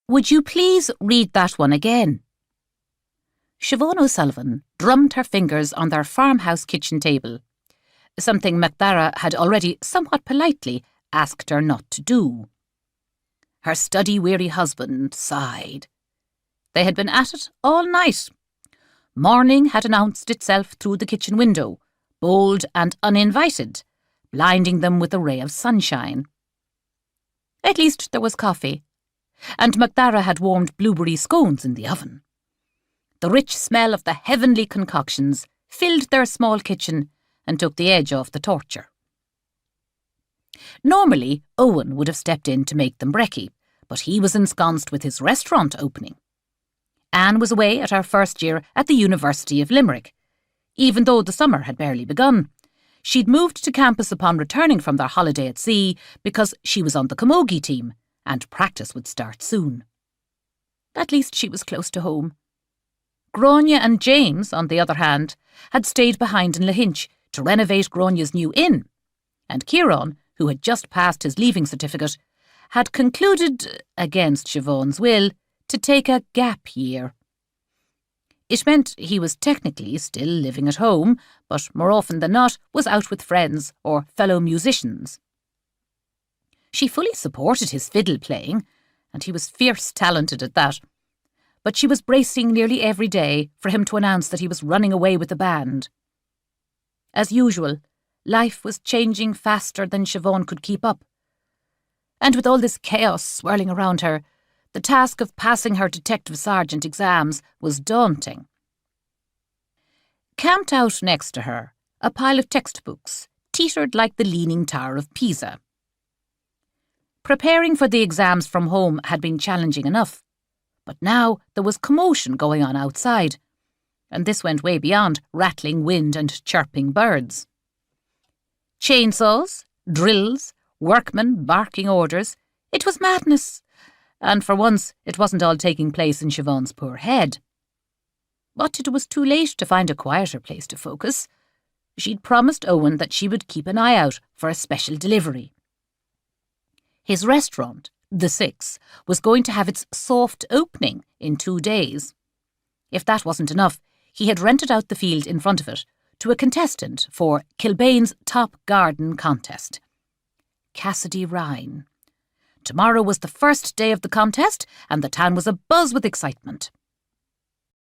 Would you please read that one again? Siobhan O'Sullivan drummed her fingers on their farmhouse kitchen table, something MacDara had already somewhat politely asked her not to do. Her study-weary husband sighed. They had been at it all night. Morning had announced itself through the kitchen window, bold and uninvited, blinding them with a ray of sunshine. At least there was coffee, and MacDara had warmed blueberry scones in the oven. The rich smell of the heavenly concoctions filled their small kitchen and took the edge off the torture. Normally, Owen would have stepped in to make them brekkie, but he was ensconced with his restaurant opening. Anne was away at her first year at the University of Limerick. Even though the summer had barely begun, she'd moved to campus upon returning from their holiday at sea because she was on the camogie team and practice would start soon. At least she was close to home. Grania and James, on the other hand, had stayed behind in Lahinch to renovate Grania's new inn, and Ciarán, who had just passed his leaving certificate, had concluded, against Siobhan's will, to take a gap year. It meant he was technically still living at home, but more often than not was out with friends or fellow musicians. She fully supported his fiddle playing, and he was fierce talented at that. But she was bracing nearly every day for him to announce that he was running away with the band. As usual, life was changing faster than Siobhan could keep up. And with all this chaos swirling around her, the task of passing her detective sergeant exams was daunting. Camped out next to her, a pile of textbooks teetered like the Leaning Tower of Pisa. Preparing for the exams from home had been challenging enough, but now there was commotion going on outside, and this went way beyond rattling wind and chirping birds. Chainsaws, drills, workmen barking orders. It was madness, and for once it wasn't all taking place in Siobhan's poor head. But it was too late to find a quieter place to focus. She'd promised Owen that she would keep an eye out for a special delivery. His restaurant, The Six, was going to have its soft opening in 2 days. If that wasn't enough, he had rented out the field in front of it to a contestant for Kilbane's Top Garden contest. Cassidy Ryan. Tomorrow was the first day of the contest, and the town was abuzz with excitement.